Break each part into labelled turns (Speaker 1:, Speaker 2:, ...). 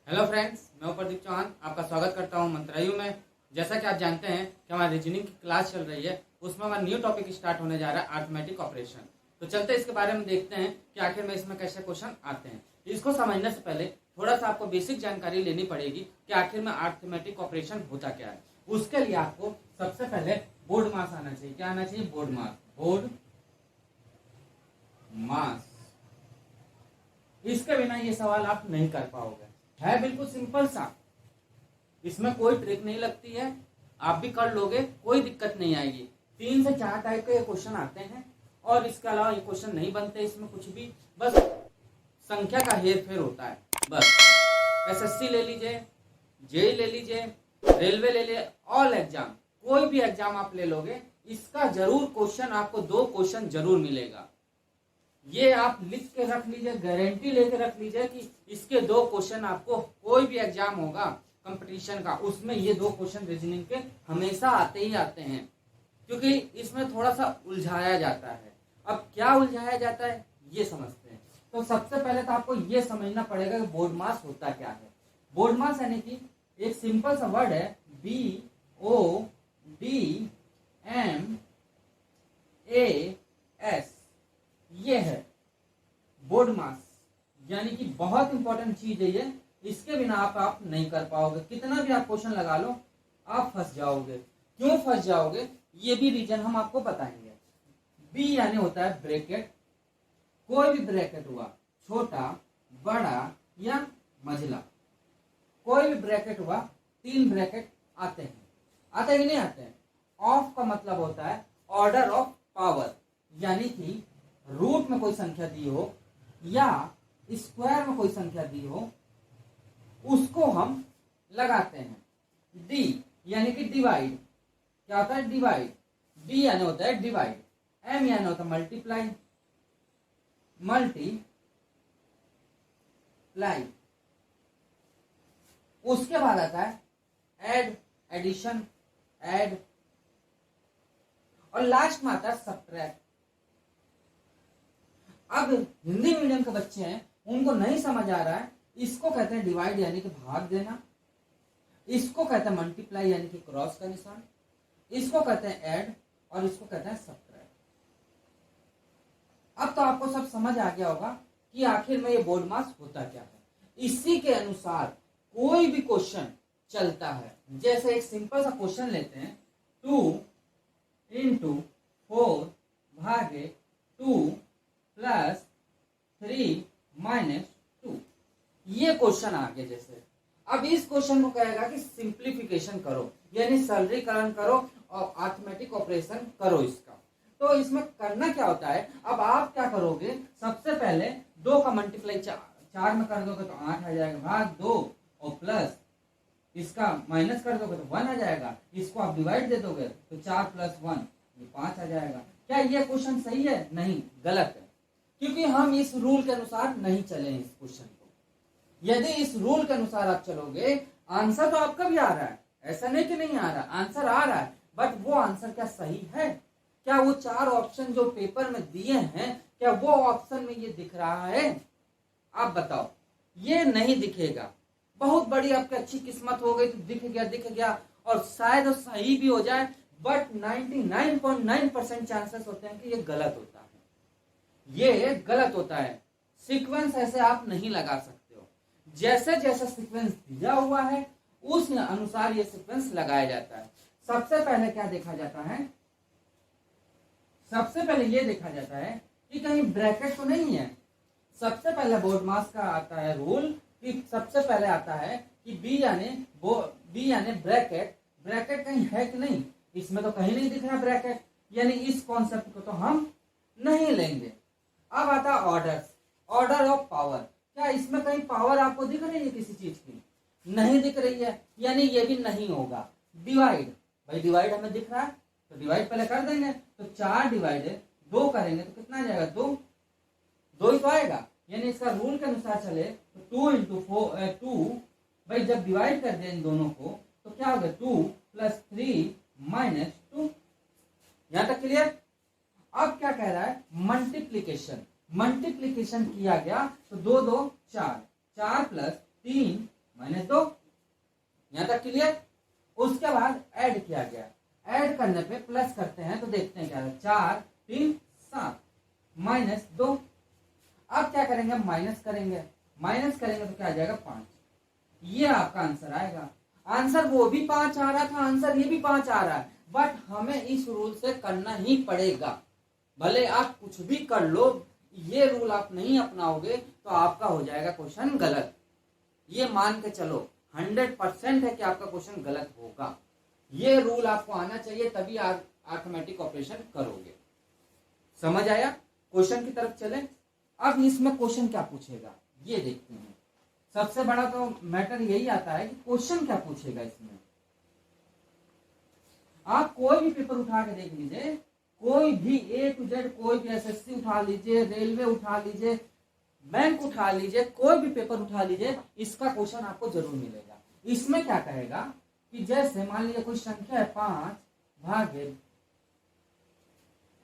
Speaker 1: Hello friends, मैं प्रदीप चौहान आपका स्वागत करता हूं मंत्रायु में। जैसा कि आप जानते हैं कि हमारी रीजनिंग की क्लास चल रही है, उसमें हमारा न्यू टॉपिक स्टार्ट होने जा रहा है अरिथमेटिक ऑपरेशन। तो चलते इसके बारे में देखते हैं कि आखिर में इसमें कैसे क्वेश्चन आते हैं। इसको समझने से पहले थोड़ा सा आपको बेसिक जानकारी लेनी पड़ेगी कि आखिर में अरिथमेटिक ऑपरेशन होता क्या है। उसके लिए आपको सबसे पहले बोर्ड मास आना चाहिए। क्या आना चाहिए? बोर्ड मास। बोर्ड मास, इसके बिना ये सवाल आप नहीं कर पाओगे। है बिल्कुल सिंपल सा, इसमें कोई ट्रिक नहीं लगती है, आप भी कर लोगे, कोई दिक्कत नहीं आएगी। 3 से 4 टाइप के क्वेश्चन आते हैं और इसके अलावा ये क्वेश्चन नहीं बनते इसमें कुछ भी, बस संख्या का हेर फेर होता है बस। एसएससी ले लीजिए, जेई ले लीजिए, रेलवे ले लीजिए, ऑल एग्जाम, कोई भी एग्जाम आप ले लोगे, इसका जरूर क्वेश्चन आपको 2 क्वेश्चन जरूर मिलेगा। ये आप लिख के रख लीजिए, गारंटी लेके रख लीजिए कि इसके 2 क्वेश्चन आपको, कोई भी एग्जाम होगा कंपटीशन का, उसमें ये 2 क्वेश्चन रीजनिंग के हमेशा आते ही आते हैं, क्योंकि इसमें थोड़ा सा उलझाया जाता है। अब क्या उलझाया जाता है ये समझते हैं। तो सबसे पहले तो आपको ये समझना पड़ेगा कि बोर्ड मास होता क्या है। बोर्ड मास यानी कि एक सिंपल सा वर्ड है, BODMAS, ये है बोर्ड मास। यानी कि बहुत इंपॉर्टेंट चीज है ये, इसके बिना आप नहीं कर पाओगे। कितना भी आप क्वेश्चन लगा लो, आप फंस जाओगे। क्यों फंस जाओगे ये भी रीजन हम आपको बताएंगे। बी यानी होता है ब्रैकेट, कोई भी ब्रैकेट हुआ, छोटा, बड़ा या मझला, कोई भी ब्रैकेट हुआ, 3 ब्रैकेट आते हैं। आते हैं कि नहीं आते हैं? ऑफ का मतलब होता है ऑर्डर ऑफ पावर, यानी कि रूट में कोई संख्या दी हो या स्क्वायर में कोई संख्या दी हो, उसको हम लगाते हैं। डी यानी कि डिवाइड, क्या होता है? डिवाइड। डी यानी होता है डिवाइड। एम यानी होता है मल्टीप्लाई, मल्टीप्लाई। उसके बाद आता है ऐड, एडिशन, ऐड, और लास्ट में आता है सब्ट्रैक्ट। अब हिंदी मीडियम के बच्चे हैं, उनको नहीं समझ आ रहा है, इसको कहते हैं डिवाइड यानी कि भाग देना, इसको कहते हैं मल्टीप्लाई यानी कि क्रॉस का निशान, इसको कहते हैं ऐड, और इसको कहते हैं सब्ट्रैक्ट। अब तो आपको सब समझ आ गया होगा कि आखिर में ये बोर्ड मास होता क्या है। इसी के अनुसार कोई भी क्वेश्चन चलता है। जैसे एक सिंपल सा क्वेश्चन लेते हैं, 2 × 4 भागे 2 + 3 - 2, ये क्वेश्चन आ गया। जैसे अब इस क्वेश्चन को कहेगा कि सिंप्लीफिकेशन करो, यानी सरलीकरण करो और अरिथमेटिक ऑपरेशन करो इसका। तो इसमें करना क्या होता है, अब आप क्या करोगे, सबसे पहले 2 का मल्टीप्लाई 4 में कर दोगे तो 8 आ जाएगा, भाग 2, और प्लस इसका माइनस कर दोगे तो 1 आ जाएगा, इसको आप डिवाइड दे दोगे तो 4 + 1 ये 5 आ जाएगा। क्या ये क्वेश्चन सही है? नहीं, गलत है, क्योंकि हम इस रूल के अनुसार नहीं चले इस क्वेश्चन को। यदि इस रूल के अनुसार आप चलोगे, आंसर तो आपका भी आ रहा है, ऐसा नहीं कि नहीं आ रहा, आंसर आ रहा है, बट वो आंसर क्या सही है? क्या वो 4 ऑप्शन जो पेपर में दिए हैं, क्या वो ऑप्शन में ये दिख रहा है? आप बताओ। ये नहीं दिखेगा। बहुत बड़ी आपकी अच्छी किस्मत हो गई तो दिख गया, और शायद सही भी हो जाए, बट 99.9% चांसेस होते हैं कि ये गलत होता है। ये गलत होता है। सीक्वेंस ऐसे आप नहीं लगा सकते हो। जैसे जैसे सीक्वेंस दिया हुआ है उस अनुसार ये सीक्वेंस लगाया जाता है। सबसे पहले क्या देखा जाता है? सबसे पहले ये देखा जाता है कि कहीं ब्रैकेट तो नहीं है। सबसे पहले बोर्ड मास का आता है रूल कि सबसे पहले आता है कि बी यानी ब्रैकेट, ब्रैकेट कहीं है कि नहीं। इसमें तो कहीं नहीं दिख रहा ब्रैकेट, यानी इस कॉन्सेप्ट को तो हम नहीं लेंगे। अब आता है ऑर्डर ऑफ पावर। क्या इसमें कहीं पावर आपको दिख रही है किसी चीज की? नहीं दिख रही है, यानी ये भी नहीं होगा। डिवाइड, भाई डिवाइड हमें दिख रहा है तो डिवाइड पहले कर देंगे, तो 4 डिवाइडेड 2 करेंगे तो कितना आ जाएगा? 2 ही तो आएगा। यानी इसका रूल के अनुसार चले तो 2 × 4 2, भाई जब डिवाइड कर दें इन दोनों को तो क्या होगा? 2 + 3 - 2। यहां तक क्लियर? अब क्या कह रहा है? मल्टीप्लीकेशन किया गया तो 2 + 2 = 4, 4 + 3 -2। यहां तक क्लियर। उसके बाद ऐड किया गया, ऐड करने पे प्लस करते हैं तो देखते हैं क्या है, 4 3 7 -2। अब क्या करेंगे, माइनस करेंगे, माइनस करेंगे तो क्या आ जाएगा 5। ये आपका आंसर आएगा। आंसर वो भी 5 आ रहा था, आंसर ये भी 5 आ रहा है, बट हमें इस रूल से करना ही पड़ेगा। भले आप कुछ भी कर लो, ये रूल आप नहीं अपनाओगे तो आपका हो जाएगा क्वेश्चन गलत। ये मान के चलो 100% है कि आपका क्वेश्चन गलत होगा। ये रूल आपको आना चाहिए, तभी आप अरिथमेटिक ऑपरेशन करोगे। समझ आया? क्वेश्चन की तरफ चले। अब इसमें क्वेश्चन क्या पूछेगा ये देखते हैं। सबसे बड़ा तो मैटर यही आता है कि क्वेश्चन क्या पूछेगा इसमें। आप कोई भी पेपर उठा के देख लीजिए, कोई भी A to Z, कोई भी SSC उठा लीजिए, रेलवे उठा लीजिए, बैंक उठा लीजिए, कोई भी पेपर उठा लीजिए, इसका क्वेश्चन आपको जरूर मिलेगा। इसमें क्या कहेगा कि जैसे मान लीजिए कोई संख्या है 5 भागे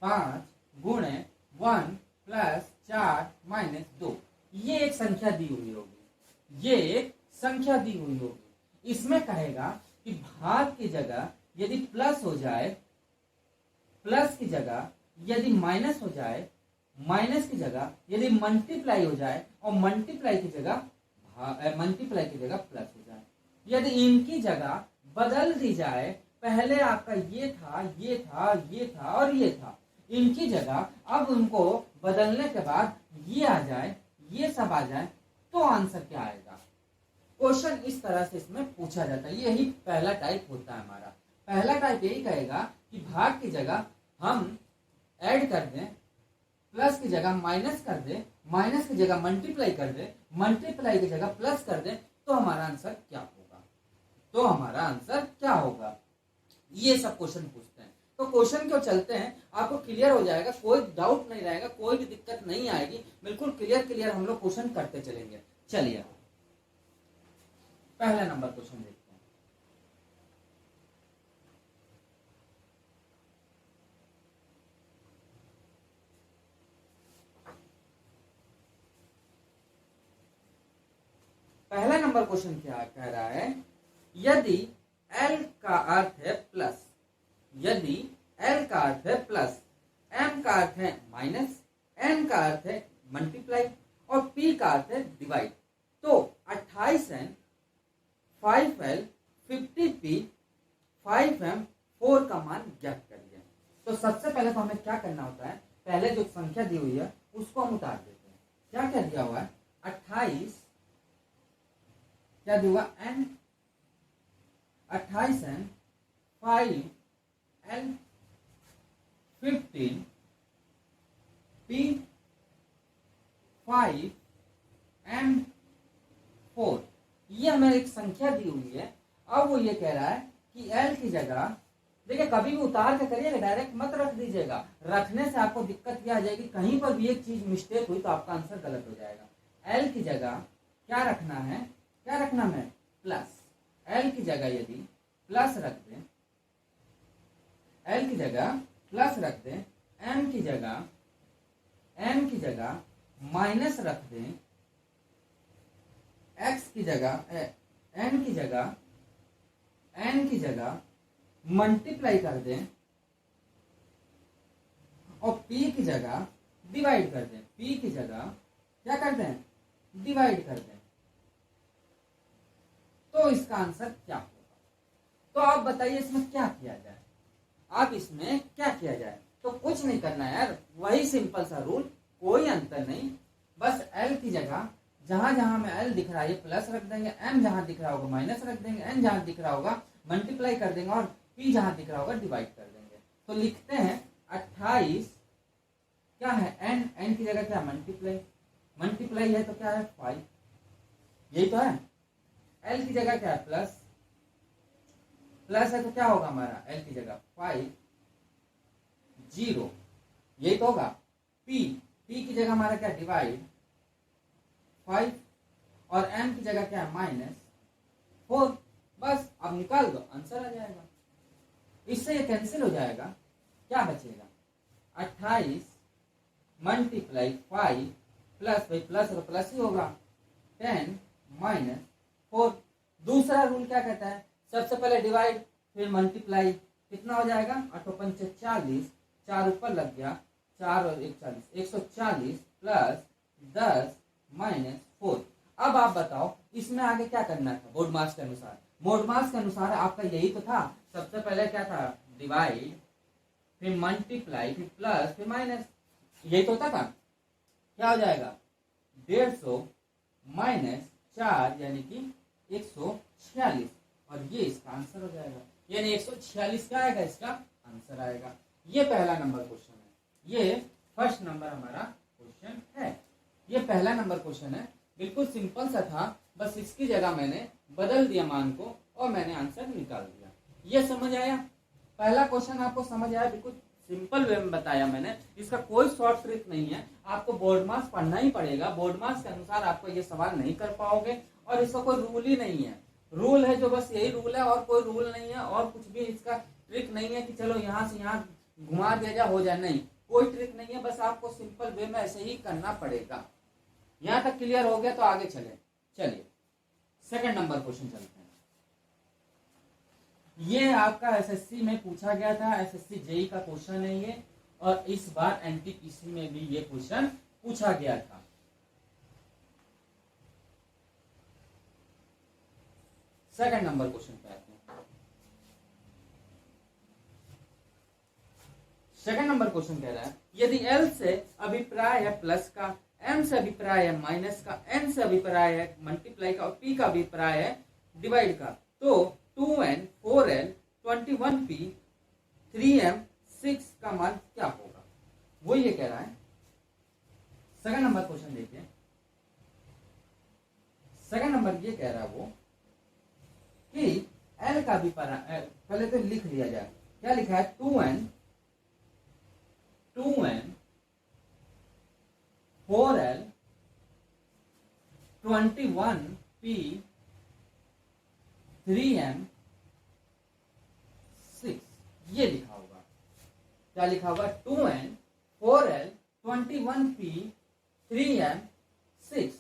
Speaker 1: 5 गुणे 1 + 4 - 2। ये एक संख्या दी हुई होगी, ये एक संख्या दी हुई होगी। इसमें कहेगा कि भाग की जगह यदि प्लस हो जाए, प्लस की जगह यदि माइनस हो जाए, माइनस की जगह यदि मल्टीप्लाई हो जाए, और मल्टीप्लाई की जगह प्लस हो जाए, यदि इनकी जगह बदल दी जाए, पहले आपका ये था, ये था, ये था और ये था, इनकी जगह अब उनको बदलने के बाद ये आ जाए, ये सब आ जाए, तो आंसर क्या आएगा। क्वेश्चन इस तरह से इसमें पूछा जाता है। यही पहला टाइप होता है हमारा। पहला टाइप यही कहेगा कि भाग की जगह हम ऐड कर दें, प्लस की जगह माइनस कर दें, माइनस की जगह मल्टीप्लाई कर दें, मल्टीप्लाई की जगह प्लस कर दें, तो हमारा आंसर क्या होगा, तो हमारा आंसर क्या होगा। ये सब क्वेश्चन पूछते हैं। तो क्वेश्चन क्यों चलते हैं, आपको क्लियर हो जाएगा, कोई डाउट नहीं रहेगा, कोई भी दिक्कत नहीं आएगी, बिल्कुल क्लियर हम लोग क्वेश्चन करते चलेंगे। चलिए पहला नंबर क्वेश्चन देखते हैं। पहला नंबर क्वेश्चन क्या कह रहा है, यदि L का अर्थ है प्लस, यदि L का अर्थ है प्लस, M का अर्थ है माइनस, N का अर्थ है मल्टीप्लाई और P का अर्थ है डिवाइड, तो 28N 5L 50P 5M 4 का मान ज्ञात करिए। तो सबसे पहले तो हमें क्या करना होता है, पहले जो संख्या दी हुई है उसको हम उतार देते हैं। क्या क्या दिया हुआ है, 28 क्या दिया हुआ N, 28N 5L 15 P 5M 4, ये हमें एक संख्या दी हुई है। अब वो ये कह रहा है कि L की जगह, देखिए कभी भी उतार के करिएगा, डायरेक्ट मत रख दीजिएगा, रखने से आपको दिक्कत क्या आ जाएगी, कहीं पर भी एक चीज मिस्टेक हुई तो आपका आंसर गलत हो जाएगा। L की जगह क्या रखना है, क्या रखना है, प्लस। L की जगह यदि प्लस रख दें, L की जगह प्लस रख दें, M की जगह माइनस रख दें, X की जगह N की जगह मल्टीप्लाई कर दें और P की जगह डिवाइड कर दें, P की जगह क्या कर दें, डिवाइड कर दें, तो इसका आंसर क्या होगा। तो आप बताइए इसमें क्या किया जाए, आप इसमें क्या किया जाए। तो कुछ नहीं करना है यार, वही सिंपल सा रूल, कोई अंतर नहीं, बस L की जगह जहां जहां में L दिख रहा है ये प्लस रख देंगे, M जहां दिख रहा होगा माइनस रख देंगे, N जहां दिख रहा होगा मल्टीप्लाई कर देंगे और P जहां दिख रहा होगा डिवाइड कर देंगे। तो लिखते हैं 28 क्या है N की जगह क्या मल्टीप्लाई, मल्टीप्लाई है तो क्या है 5, यही तो है। L की जगह क्या है प्लस, प्लस है तो क्या होगा हमारा L की जगह 5 0, यही तो होगा। P की जगह हमारा क्या डिवाइड 5 और M की जगह क्या है -4, बस अब निकाल दो आंसर आ जाएगा। इससे ये कैंसिल हो जाएगा, क्या बचेगा 28 × 5 प्लस भाई प्लस और प्लस ही होगा 10 - 4, दूसरा रूल क्या कहता है, सबसे पहले डिवाइड फिर मल्टीप्लाई, कितना हो जाएगा 8 पंचे 40, 4 ऊपर लग गया, 4 और 1 40, 140 प्लस 10 माइनस 4। अब आप बताओ इसमें आगे क्या करना था, बोर्ड मास के अनुसार, बोर्ड मास के अनुसार आपका यही तो था, सबसे पहले क्या था डिवाइड फिर मल्टीप्लाई फिर प्लस फिर माइनस, यही तो होता था। क्या हो जाएगा 150 माइनस 4 यानी कि 146, और ये इसका आंसर हो जाएगा, यानी 146 का आएगा इसका आंसर आएगा। ये पहला नंबर क्वेश्चन है, ये फर्स्ट नंबर हमारा क्वेश्चन है, ये पहला नंबर क्वेश्चन है, बिल्कुल सिंपल सा था, बस इसकी जगह मैंने बदल दिया मान को और मैंने आंसर निकाल दिया। ये समझ आया, पहला क्वेश्चन आपको समझ आया, बिल्कुल सिंपल वे में बताया मैंने, इसका कोई शॉर्ट ट्रिक नहीं है, आपको बोर्ड मार्क्स पढ़ना ही पड़ेगा, बोर्ड मार्क्स के अनुसार आपको ये सवाल नहीं कर पाओगे, और इसका कोई रूल ही नहीं है, रूल है जो बस यही रूल है और कोई रूल नहीं है, और कुछ भी इसका ट्रिक नहीं है कि चलो यहाँ से यहाँ घुमा दिया जाए हो जाए, नहीं कोई ट्रिक नहीं है, बस आपको सिंपल वे में ऐसे ही करना पड़ेगा। यहाँ तक क्लियर हो गया तो आगे चलिए सेकंड नंबर क्वेश्चन चलते हैं। ये आपका एसएससी में पूछा गया था, एसएससी जेई का क्वेश्चन है ये, और इस बार एनटीपीसी में भी ये क्वेश्चन पूछा गया था। सेकंड नंबर क्वेश्चन पे आते हैं। सेकंड नंबर क्वेश्चन कह रहा है यदि एल से अभिप्राय है प्लस का, एम से अभिप्राय है माइनस का, एन से अभिप्राय है मल्टीप्लाई का, और पी का अभिप्राय है डिवाइड का, तो 2n 4l 21p 3m 6 का मान क्या होगा, वो ये कह रहा है। सेकंड नंबर क्वेश्चन देखिए, सेकंड नंबर ये कह रहा है वो कि l का भी पहले तो लिख लिया जाए, क्या लिखा है 2n 4l 21p 3m 6, ये लिखा होगा, क्या लिखा होगा 2n 4l 21p 3m 6।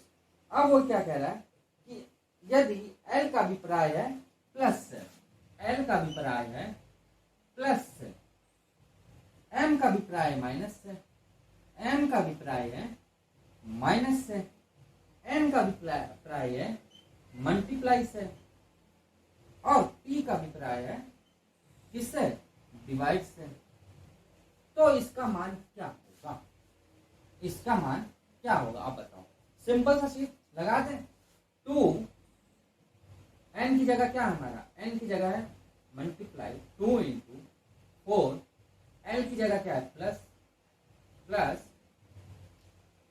Speaker 1: अब वो क्या कह रहा है कि यदि l का अभिप्राय है प्लस से, l का अभिप्राय है प्लस से, m का अभिप्राय माइनस से, m का अभिप्राय है माइनस से, n का अभिप्राय है मल्टीप्लाई से, और p का अभिप्राय है किससे डिवाइड से, तो इसका मान क्या होगा, इसका मान क्या होगा आप बताओ। सिंपल सा चीज लगा दें, 2 n की जगह क्या है हमारा, n की जगह है मल्टीप्लाई 2 इंटू 4, l की जगह क्या है प्लस प्लस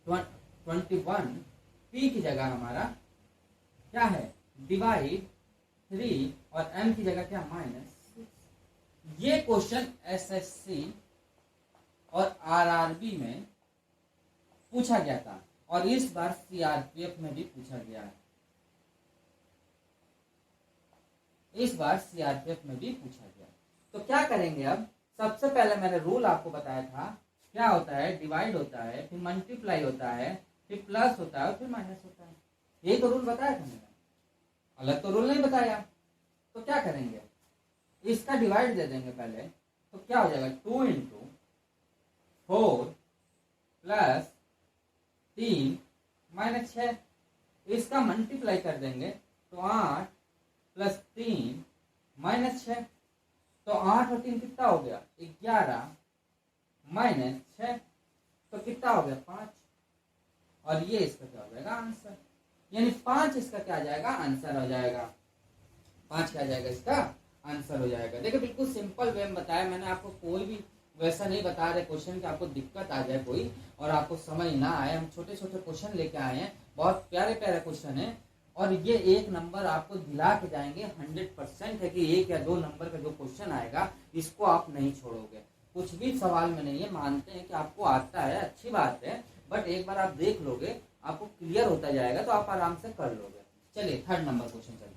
Speaker 1: 21, p की जगह हमारा क्या है डिवाइड 3, और m की जगह क्या माइनस 6। ये क्वेश्चन एसएससी और आरआरबी में पूछा गया था, और इस बार सीआरपीएफ में भी पूछा गया है, इस बार सीआरपीएफ में भी पूछा गया। तो क्या करेंगे अब, सबसे पहले मैंने रूल आपको बताया था, क्या होता है डिवाइड होता है, फिर मल्टीप्लाई होता है, फिर प्लस होता है और फिर माइनस होता है, यही तो रूल बताया था मैंने, अलग तो रूल नहीं बताया। तो क्या करेंगे, इसका डिवाइड दे देंगे पहले, तो क्या हो जाएगा 2 इंटू 4 प्लस 3 माइनस 6, इसका मल्टीप्लाई कर देंगे तो 8 प्लस 3 माइनस 6, तो 8 और 3 कितना हो गया 11 माइनस 6, तो कितना हो गया 5, और ये इसका क्या हो जाएगा आंसर, यानी 5 इसका क्या आ जाएगा आंसर हो जाएगा, 5 क्या आ जाएगा इसका आंसर हो जाएगा। देखिए बिल्कुल सिंपल वे में बताया मैंने आपको, कोई भी वैसा नहीं बता रहे क्वेश्चन कि आपको दिक्कत आ जाए कोई और आपको समझ ना आए, हम छोटे छोटे क्वेश्चन लेके आए हैं, बहुत प्यारे प्यारे क्वेश्चन है, और ये 1 नंबर आपको दिला के जाएंगे, 100% है कि 1 या 2 नंबर का जो क्वेश्चन आएगा इसको आप नहीं छोड़ोगे, कुछ भी सवाल में नहीं है, मानते हैं कि आपको आता है अच्छी बात है, बट एक बार आप देख लोगे आपको क्लियर होता जाएगा तो आप आराम से कर लोगे। चलिए थर्ड नंबर क्वेश्चन चलते हैं।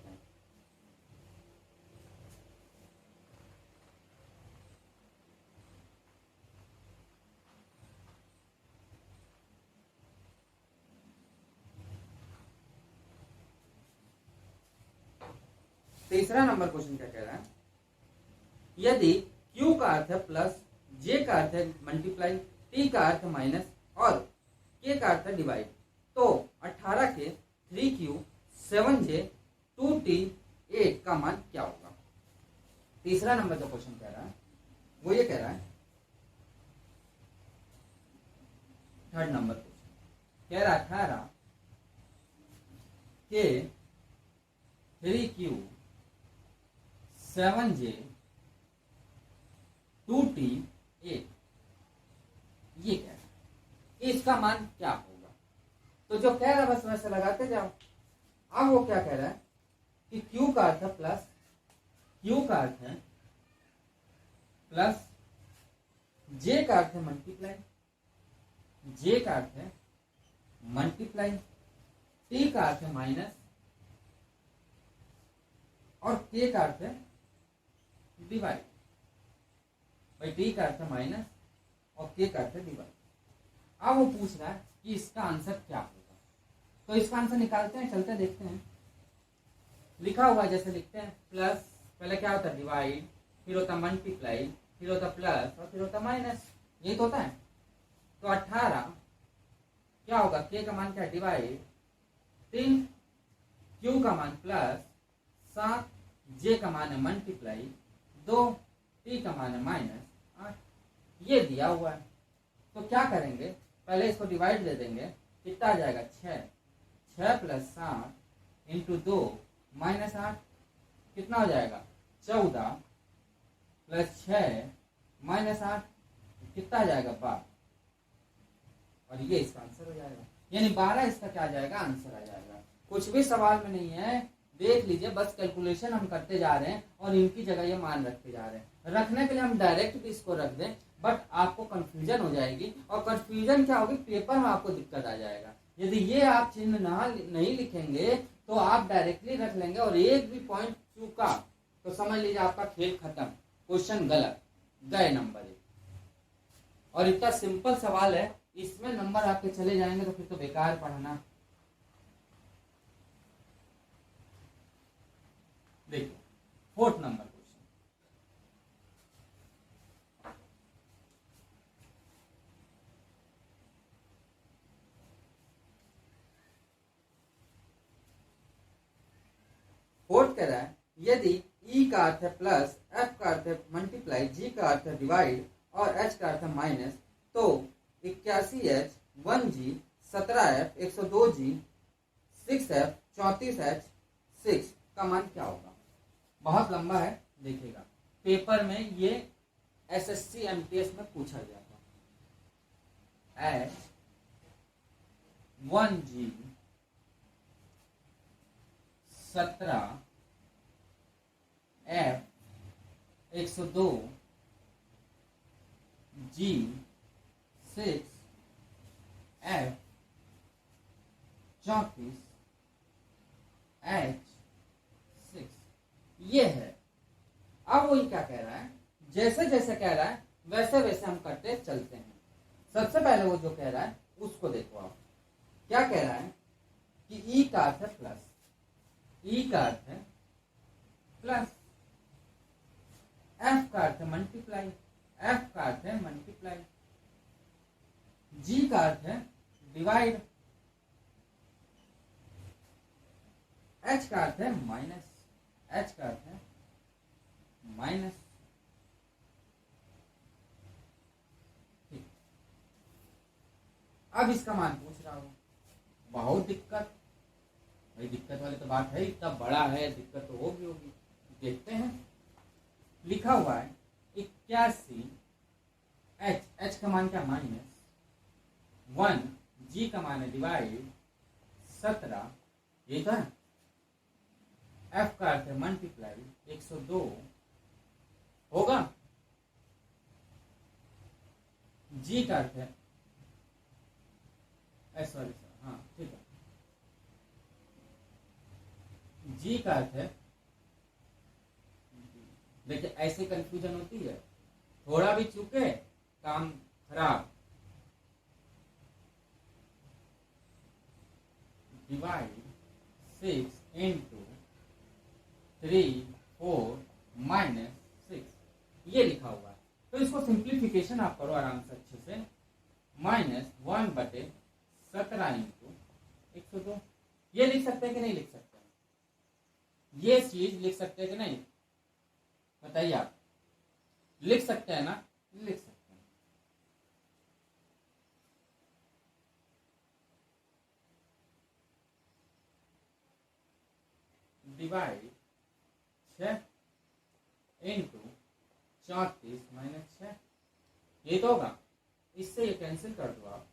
Speaker 1: तीसरा नंबर क्वेश्चन क्या कह रहा है, यदि Q का अर्थ है प्लस, J का अर्थ है मल्टीप्लाई, T का अर्थ माइनस और K का अर्थ है डिवाइड, तो 18 के 3Q 7J 2T 8 का मान क्या होगा। तीसरा नंबर जो क्वेश्चन कह रहा है वो ये कह रहा है, थर्ड नंबर क्वेश्चन कह रहा है 18 के 3Q 7J 2T 8, ये कह रहा है इसका मान क्या होगा। तो जो कह रहा है बस वैसे लगाते जाओ। अब वो क्या कह रहा है कि Q का अर्थ है प्लस, Q का अर्थ है प्लस, J का अर्थ है मल्टीप्लाई, J का अर्थ है मल्टीप्लाई, T का अर्थ है माइनस और K का अर्थ है डिवाइड। भाई T का अर्थ है माइनस और K का अर्थ है डिवाइड। अब वो पूछ रहा है कि इसका आंसर क्या होगा। तो इसका आंसर निकालते हैं, चलते देखते हैं। लिखा हुआ है जैसे लिखते हैं, प्लस पहले क्या होता है डिवाइड, फिर होता मल्टीप्लाई, फिर होता प्लस और फिर होता माइनस, यही तो होता है। तो 18 क्या होगा, K का मान क्या है डिवाइड, 3 Q का मान प्लस, 7 J का मान है मल्टीप्लाई, 2 T का मान है माइनस 8, ये दिया हुआ है। तो क्या करेंगे, पहले इसको डिवाइड दे देंगे, कितना आ जाएगा 6 प्लस 7 इंटू 2 माइनस 8, कितना हो जाएगा 14 प्लस 6 माइनस 8, कितना आ जाएगा 12, और ये इसका आंसर हो जाएगा। यानी 12 इसका क्या आ जाएगा, आंसर आ जाएगा। कुछ भी सवाल में नहीं है, देख लीजिए, बस कैलकुलेशन हम करते जा रहे हैं और इनकी जगह ये मान रखते जा रहे हैं। रखने के लिए हम डायरेक्ट भी इसको रख दें, बट आपको कंफ्यूजन हो जाएगी, और कंफ्यूजन क्या होगी, पेपर में आपको दिक्कत आ जाएगा। यदि ये आप चिन्ह नहीं लिखेंगे तो आप डायरेक्टली रख लेंगे और एक भी पॉइंट चूका तो समझ लीजिए आपका खेल खत्म, क्वेश्चन गलत, गए नंबर 1। और इतना सिंपल सवाल है, इसमें नंबर आपके चले जाएंगे तो फिर तो बेकार पढ़ना। देखिए 4th नंबर क्वेश्चन, फोर्थ कह रहा है, यदि E का अर्थ है प्लस, F का अर्थ है मल्टीप्लाई, G का अर्थ है डिवाइड और H का अर्थ है माइनस, तो 81H 1G 17F 102G 6F 34H 6 का मान क्या होगा। बहुत लंबा है, देखिएगा पेपर में ये SSC MTS में पूछा गया था। H 1G 17 F 102 G 6 F 34 H 6, ये है। अब वही क्या कह रहा है, जैसे जैसे कह रहा है वैसे वैसे हम करते चलते हैं। सबसे पहले वो जो कह रहा है उसको देखो आप, क्या कह रहा है कि E का अर्थ है प्लस, E का अर्थ है प्लस, F का अर्थ है मल्टीप्लाई, F का अर्थ है मल्टीप्लाई, G का अर्थ है डिवाइड, H का अर्थ है माइनस, H का अर्थ है माइनस। ठीक, अब इसका मान पूछ रहा हूं, बहुत दिक्कत, भाई दिक्कत वाली तो बात है, इतना बड़ा है, दिक्कत तो होगी। देखते हैं, लिखा हुआ है 81 H का मान क्या माइनस, 1 G का मान है डिवाइड 17, ये तो है, F का अर्थ है मल्टीप्लाई 102 होगा, G का अर्थ है सॉरी हाँ ठीक है, G का अर्थ है, देखिए ऐसे कंफ्यूजन होती है, थोड़ा भी चूके काम खराब, डिवाइड 6 इंटू -6 ये लिखा हुआ है। तो इसको सिंप्लीफिकेशन आप करो आराम से अच्छे से। -1/17 इंटू 102 ये लिख सकते हैं कि नहीं लिख सकते? ये चीज लिख सकते हैं कि नहीं बताइए आप? लिख सकते हैं ना? लिख सकते हैं। डिवाइड 6 इंटू 34 - 6 ये तो होगा। इससे ये कैंसिल कर दो आप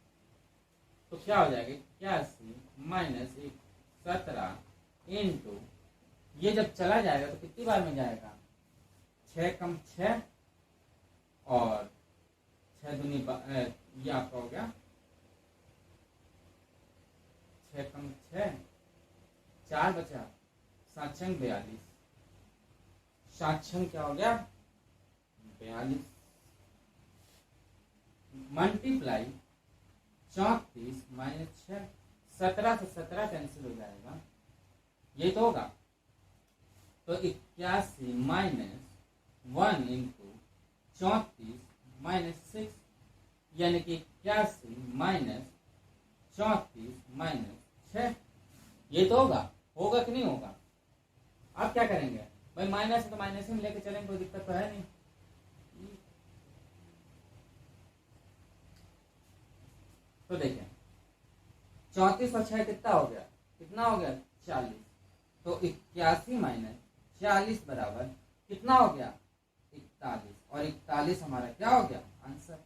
Speaker 1: तो क्या हो जाएगा? 81 - 17 इंटू ये जब चला जाएगा तो कितनी बार में जाएगा? 6 कम 6 और 6 दूनी ये आपका हो गया 6 कम 6 4 बचा 7 छंग 42 7 छंग क्या हो गया? 42 मल्टीप्लाई 34 - 6 17 से 17 कैंसिल हो जाएगा ये तो होगा। तो 81 - 1 इंटू 34 - 6 यानी कि 81 - 34 - 6 ये तो होगा। होगा कि नहीं होगा? आप क्या करेंगे भाई? माइनस है तो माइनस ही में लेके चलेंगे, कोई दिक्कत तो है नहीं। तो देखें 34 और 6 कितना हो गया? कितना हो गया? 40। तो 81 - 40 बराबर कितना हो गया? 41। और 41 हमारा क्या हो गया? आंसर।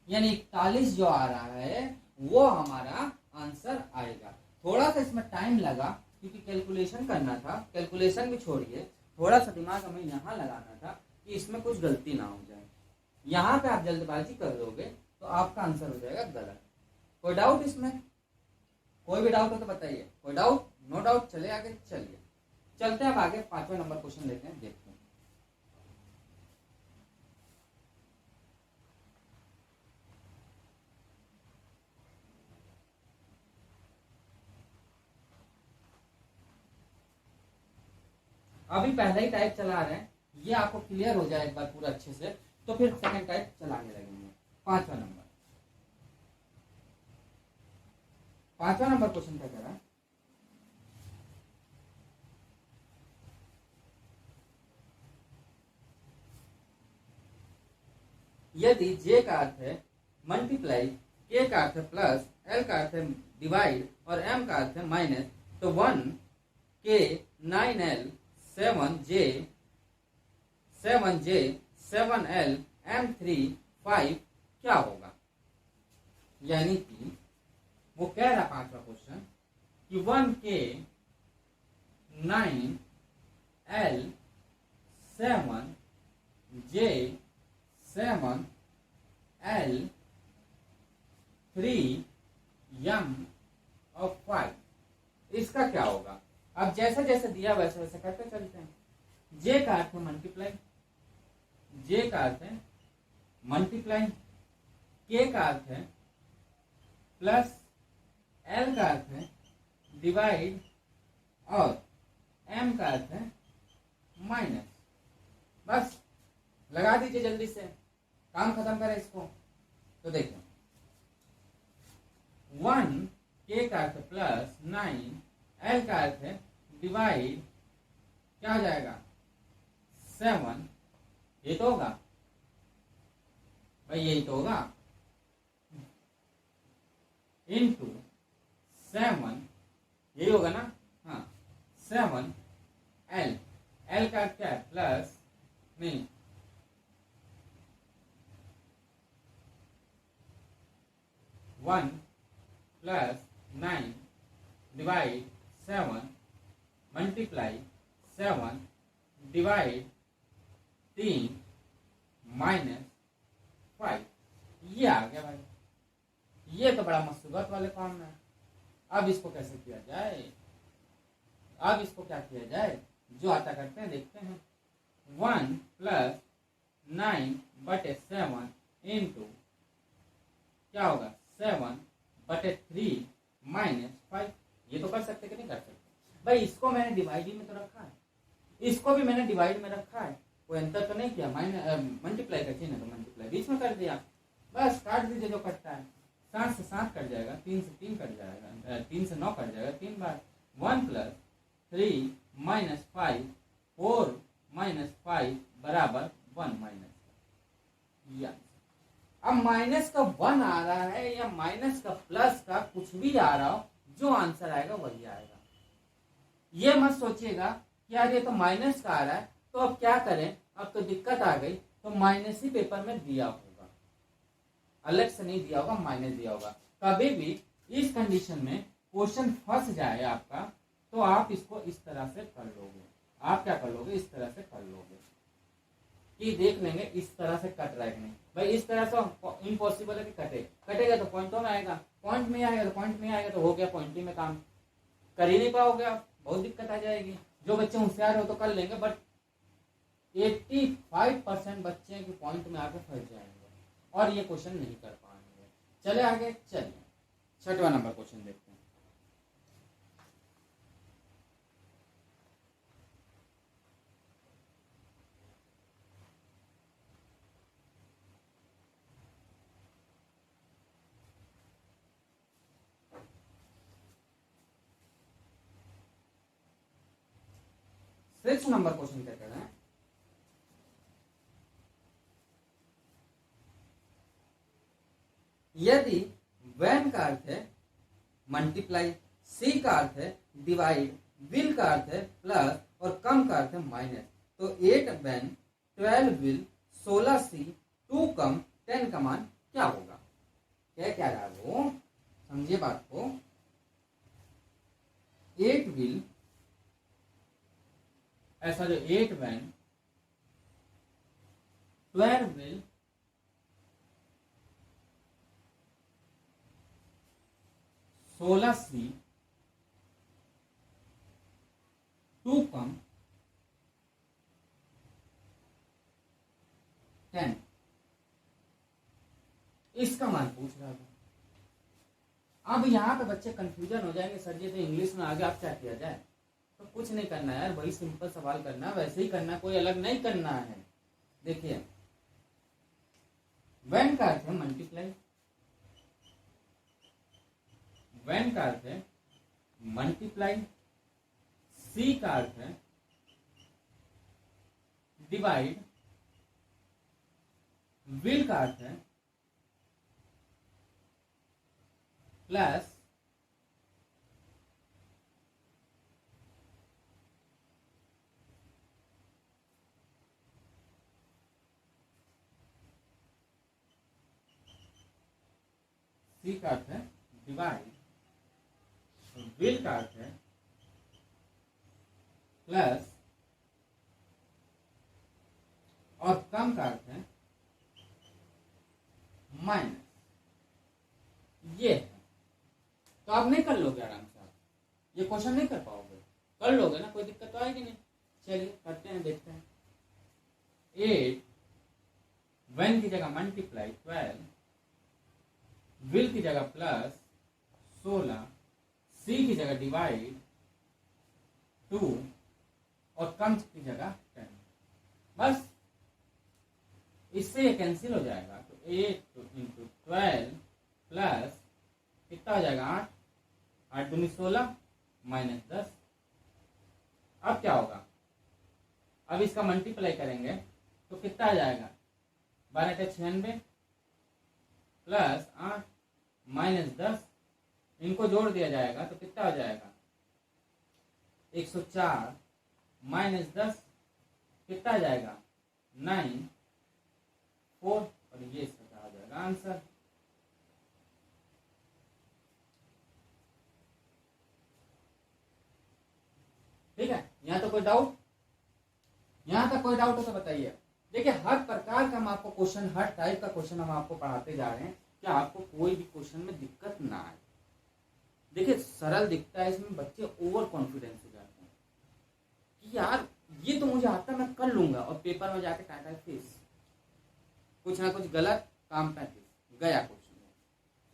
Speaker 1: यानी 41 जो आ रहा है वो हमारा आंसर आएगा। थोड़ा सा इसमें टाइम लगा क्योंकि कैलकुलेशन करना था। कैलकुलेशन भी छोड़िए, थोड़ा सा दिमाग हमें यहाँ लगाना था कि इसमें कुछ गलती ना हो जाए। यहाँ पे आप जल्दबाजी कर दोगे तो आपका आंसर हो जाएगा गलत। कोई डाउट इसमें? कोई भी डाउट हो तो बताइए। कोई डाउट? No doubt. चले आगे। चलिए चलते हैं अब आगे 5वां नंबर क्वेश्चन लेते हैं, देखते हैं। अभी पहला ही टाइप चला रहे हैं, ये आपको क्लियर हो जाए एक बार पूरा अच्छे से तो फिर सेकंड टाइप चलाने लगेंगे। 5वां नंबर क्वेश्चन क्या कह रहा है? यदि j का अर्थ है मल्टीप्लाई, k का अर्थ है प्लस, l का अर्थ है डिवाइड और m का अर्थ है माइनस, तो 1k 9l 7j 7l m3 5 क्या होगा? यानी कि वो कह रहा 5वां क्वेश्चन कि 1k 9l 7j 7l 3m और 5 इसका क्या होगा? अब जैसे जैसे दिया वैसे वैसे करते चलते हैं। जे का अर्थ है मल्टीप्लाई, जे का अर्थ है मल्टीप्लाई, के का अर्थ है प्लस, एल का अर्थ है डिवाइड और एम का अर्थ है माइनस। बस लगा दीजिए जल्दी से, काम खत्म करें इसको। तो देखो 1 के का अर्थ प्लस 9 एल का अर्थ है डिवाइड क्या हो जाएगा? 7 ये तो होगा भाई, यही तो होगा इंटू 7 यही होगा ना? हाँ 7 एल, एल का क्या है? प्लस नहीं 1 plus 9 divide 7 multiply 7 divide 3 minus 5 ये आ गया भाई। ये तो बड़ा मुसीबत वाले काम है। अब इसको कैसे किया जाए? अब इसको क्या किया जाए? जो आता करते हैं देखते हैं। 1 प्लस 9/7 इंटू क्या होगा? 7/3 माइनस 5 ये तो कर सकते कि नहीं कर सकते? भाई इसको मैंने डिवाइडिंग में तो रखा है, इसको भी मैंने डिवाइड में रखा है, कोई अंतर तो नहीं किया, मल्टीप्लाई का चिन्ह तो मल्टीप्लाई बीच में कर दिया, बस काट दीजिए जो कटता है। 7 से 7 कट जाएगा, 3 से 3 कट जाएगा, 3 से 9 कट जाएगा 3 बार। 1 + 3 - 5 4 - 5 बराबर 1 या अब माइनस का 1 आ रहा है या माइनस का प्लस का कुछ भी आ रहा हो, जो आंसर आएगा वही आएगा। ये मत सोचिएगा कि यार ये तो माइनस का आ रहा है तो अब क्या करें, अब तो दिक्कत आ गई, तो माइनस ही पेपर में दिया होगा, अलग से नहीं दिया होगा, माइनस दिया होगा। कभी भी इस कंडीशन में क्वेश्चन फंस जाए आपका, तो आप इसको इस तरह से कर लोगे। आप क्या कर लोगे, इस तरह से कर लोगे कि देख लेंगे इस तरह से कट रहा है कि नहीं। भाई इस तरह से इम्पॉसिबल है कि कटेगा तो पॉइंटों में आएगा, पॉइंट में आएगा तो पॉइंट में आएगा, तो हो गया पॉइंट में काम, कर ही नहीं पाओगे आप, बहुत दिक्कत आ जाएगी। जो बच्चे होशियार हो तो कर लेंगे, बट 85% बच्चे के पॉइंट में आके फंस जाएंगे और ये क्वेश्चन नहीं कर पाएंगे। चले आगे, चलिए 6वां नंबर क्वेश्चन देखते हैं। सिक्स नंबर क्वेश्चन क्या कह रहे हैं, यदि when का अर्थ है मल्टीप्लाई, सी का अर्थ है डिवाइड, विल का अर्थ है प्लस और कम का अर्थ है माइनस, तो 8 when 12 will 16c 2 कम 10 का मान क्या होगा। क्या रहा वो, समझिए बात को। 8 will ऐसा जो 8 when 12 will 16c 2 कम 10, इसका मान पूछ रहा था। अब यहाँ पे बच्चे कंफ्यूजन हो जाएंगे, सर जी तो इंग्लिश में आगे आप क्या किया जाए, तो कुछ नहीं करना है यार, वही सिंपल सवाल करना है, वैसे ही करना, कोई अलग नहीं करना है। देखिए when का अर्थ है मल्टीप्लाई, when का अर्थ है मल्टीप्लाई, सी का अर्थ है डिवाइड, विल का अर्थ है प्लस, सी का अर्थ है डिवाइड, विल का अर्थ है प्लस और कम का अर्थ है माइनस। ये है, तो आप नहीं कर लोगे आराम से, आप ये क्वेश्चन नहीं कर पाओगे, कर लोगे ना, कोई दिक्कत तो आएगी नहीं। चलिए करते हैं, देखते हैं। 8 when की जगह मल्टीप्लाई 12, विल की जगह प्लस 16, सी की जगह डिवाइड 2 और कम की जगह 10, बस इससे ये कैंसिल हो जाएगा। तो 8 × 12 प्लस कितना हो जाएगा 8, 8 दूनी 16 माइनस 10। अब क्या होगा, अब इसका मल्टीप्लाई करेंगे तो कितना आ जाएगा, 12 का 96 प्लस 8 माइनस 10, इनको जोड़ दिया जाएगा तो कितना हो जाएगा 104 माइनस 10 कितना आ जाएगा 9 4, और ये इसका क्या हो जाएगा आंसर। ठीक है, यहाँ तो कोई डाउट, यहाँ तक कोई डाउट हो तो बताइए। देखिए हर प्रकार का हम आपको क्वेश्चन, हर टाइप का क्वेश्चन हम आपको पढ़ाते जा रहे हैं कि आपको कोई भी क्वेश्चन में दिक्कत ना आए। देखिए सरल दिखता है, इसमें बच्चे ओवर कॉन्फिडेंस हो जाते हैं कि यार ये तो मुझे आता, मैं कर लूंगा, और पेपर में जाके टाटा फीस कुछ ना कुछ गलत काम पे गया क्वेश्चन,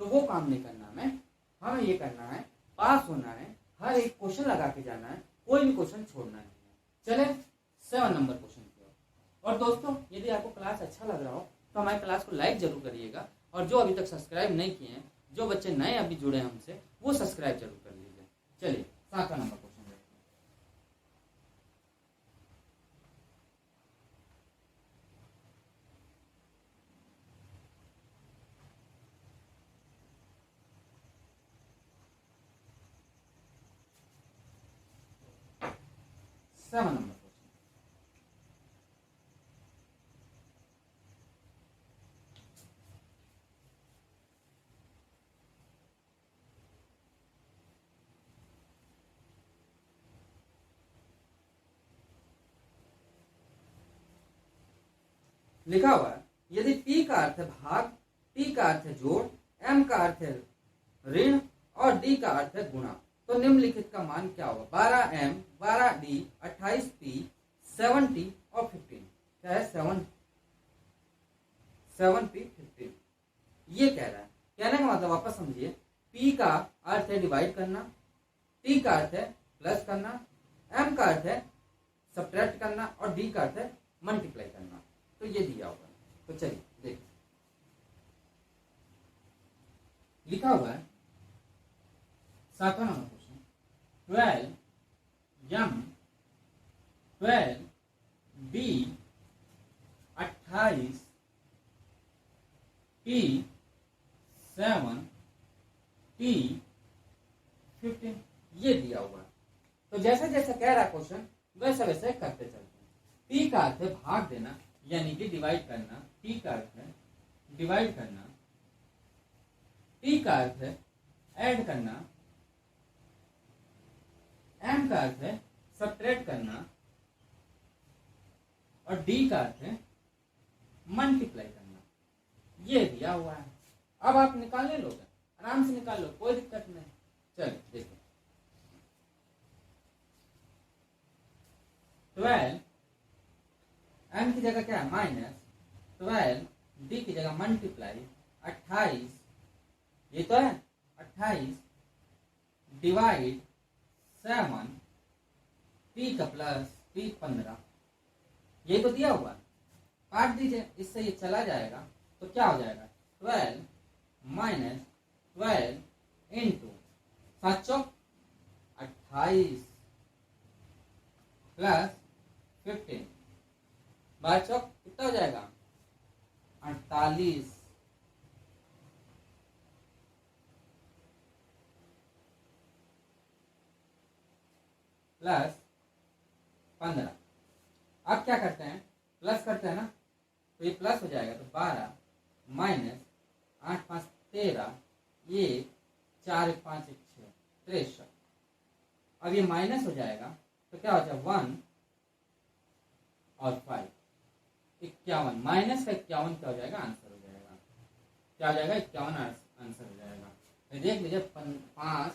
Speaker 1: तो वो काम नहीं करना हमें। हमें ये करना है, पास होना है, हर एक क्वेश्चन लगा के जाना है, कोई भी क्वेश्चन छोड़ना नहीं है। चले 7 नंबर क्वेश्चन की ओर। और दोस्तों यदि आपको क्लास अच्छा लग रहा हो तो हमारे क्लास को लाइक जरूर करिएगा, और जो अभी तक सब्सक्राइब नहीं किए हैं, जो बच्चे नए अभी जुड़े हैं हमसे, वो सब्सक्राइब जरूर कर लीजिए। चलिए 7वां नंबर क्वेश्चन देखते हैं। सेवन नंबर क्वेश्चन लिखा हुआ है, यदि P का अर्थ है भाग, T का अर्थ है जोड़, M का अर्थ है ऋण और D का अर्थ है गुणा, तो निम्नलिखित का मान क्या होगा? 12M, 12D, 28P, 7T और 15। क्या है? 7P 15। ये कह रहा है, कहने का मतलब वापस समझिए, P का अर्थ है डिवाइड करना, T का अर्थ है प्लस करना, M का अर्थ है सब्ट्रैक्ट करना और D का अर्थ है मल्टीप्लाई करना। तो ये दिया होगा। तो चलिए देखिए, लिखा हुआ है 7वां number question, 12M, 12B, 28, P, 7T, 15 ये दिया हुआ है। तो जैसा जैसा कह रहा है क्वेश्चन, वैसा वैसे करते चलते हैं। P का अर्थ है भाग देना यानी कि डिवाइड करना, T का अर्थ है डिवाइड करना, T का अर्थ है ऐड करना, M का अर्थ है सब्ट्रैक्ट करना और D का अर्थ है मल्टीप्लाई करना। ये दिया हुआ है। अब आप निकालने लोगे, आराम से निकाल लो, कोई दिक्कत नहीं। चलिए देखो, 12 M की जगह क्या है? माइनस, 12 D की जगह मल्टीप्लाई, 28 ये तो है 28 डिवाइड 7 T का प्लस T 15, ये तो दिया हुआ। काट दीजिए, इससे ये चला जाएगा तो क्या हो जाएगा? 12 माइनस 12 इंटू 7 चौक 28 प्लस 15, 12 चौक कितना हो जाएगा? 48 प्लस 15। अब क्या करते हैं? प्लस करते हैं ना, तो ये प्लस हो जाएगा, तो 12 माइनस 8 5 13, ये 4 1 5 1 6 63। अब ये माइनस हो जाएगा तो क्या हो जाएगा? 1 और 5 51, माइनस का 51 क्या हो जाएगा? आंसर हो जाएगा। क्या हो जाएगा? 51 आंसर हो जाएगा। तो देख लीजिए, 5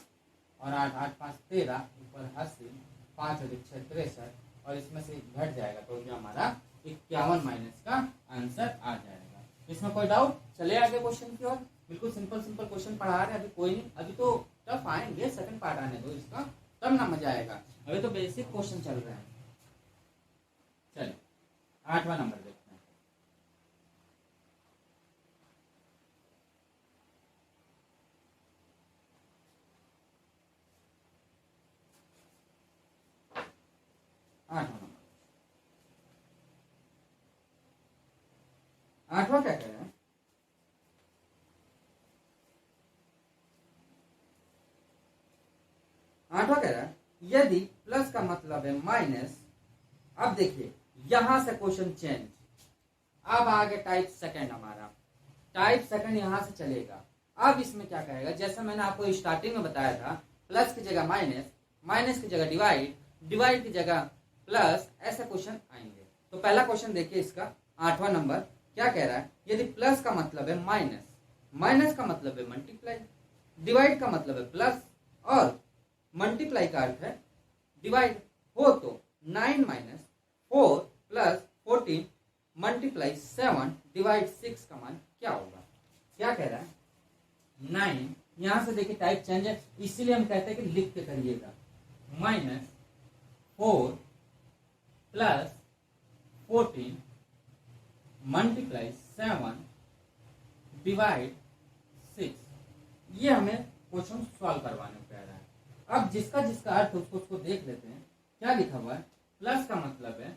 Speaker 1: और 8 8 5 13, ऊपर 80, 5 और 6 63, और इसमें से घट जाएगा तो ये हमारा 51 माइनस का आंसर आ जाएगा। इसमें कोई डाउट? चले आगे क्वेश्चन की ओर। बिल्कुल सिंपल सिंपल क्वेश्चन पढ़ा रहे हैं, अभी कोई नहीं, अभी तो टफ आएंगे, सेकंड पार्ट आने दो इसका, तब ना मजा आएगा। अभी तो बेसिक क्वेश्चन चल रहे हैं। चलिए 8वां नंबर देखते हैं। आठवां क्या कह रहे हैं? आठवां कह रहा है, यदि प्लस का मतलब है माइनस। अब देखिए, यहां से क्वेश्चन चेंज, अब आगे टाइप सेकंड, हमारा टाइप सेकंड यहां से चलेगा। अब इसमें क्या कहेगा? जैसा मैंने आपको स्टार्टिंग में बताया था, प्लस की जगह माइनस, माइनस की जगह डिवाइड, डिवाइड की जगह प्लस, ऐसे क्वेश्चन आएंगे। तो पहला क्वेश्चन देखिए इसका, 8वां नंबर क्या कह रहा है? यदि प्लस का मतलब है माइनस, माइनस का मतलब है मल्टीप्लाई, डिवाइड का मतलब है प्लस, और मल्टीप्लाई का अर्थ है डिवाइड हो, तो 9 माइनस 4 प्लस 14 मल्टीप्लाई 7 डिवाइड 6 का मान क्या होगा? क्या कह रहा है? 9, यहां से देखिए टाइप चेंज है, इसीलिए हम कहते हैं कि लिख के करिएगा। -4 प्लस 14 मल्टीप्लाई 7 डिवाइड 6। ये हमें क्वेश्चन सॉल्व करवाने को कह रहा है। अब जिसका जिसका अर्थ है उसको देख लेते हैं। क्या लिखा हुआ है? प्लस का मतलब है,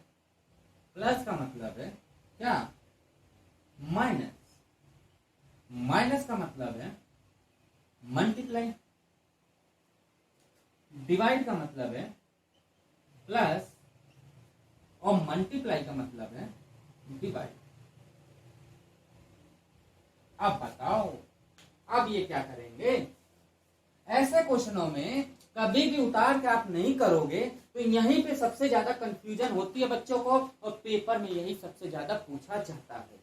Speaker 1: प्लस का मतलब है क्या? माइनस। माइनस का मतलब है मल्टीप्लाई। डिवाइड का मतलब है प्लस, और मल्टीप्लाई का मतलब है डिवाइड। अब बताओ, अब ये क्या करेंगे? ऐसे क्वेश्चनों में कभी भी उतार के आप नहीं करोगे तो यहीं पे सबसे ज्यादा कंफ्यूजन होती है बच्चों को, और पेपर में यही सबसे ज्यादा पूछा जाता है।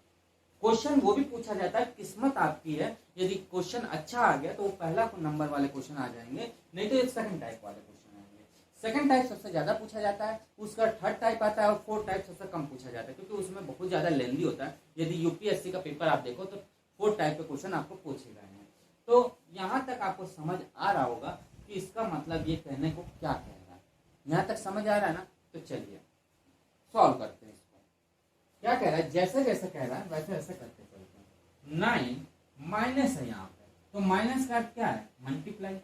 Speaker 1: क्वेश्चन वो भी पूछा जाता है, किस्मत आपकी है, यदि क्वेश्चन अच्छा आ गया तो वो पहला नंबर वाले क्वेश्चन आ जाएंगे, नहीं तो एक सेकंड टाइप वाले क्वेश्चन आएंगे। सेकंड टाइप सबसे ज्यादा पूछा जाता है, उसका थर्ड टाइप आता है, और फोर्थ टाइप सबसे कम पूछा जाता है, क्योंकि उसमें बहुत ज्यादा लेंदी होता है। यदि यूपीएससी का पेपर आप देखो तो फोर्थ टाइप के क्वेश्चन आपको पूछे गए हैं। तो यहां तक आपको समझ आ रहा होगा कि इसका मतलब ये कहने को क्या कह रहा है। यहां तक समझ आ रहा है ना? तो चलिए सॉल्व करते हैं इसको। क्या कह रहा है? जैसे जैसे कह रहा है वैसे वैसे करते चलते हैं। 9 माइनस है यहाँ पे, तो माइनस का अर्थ क्या है? मल्टीप्लाई।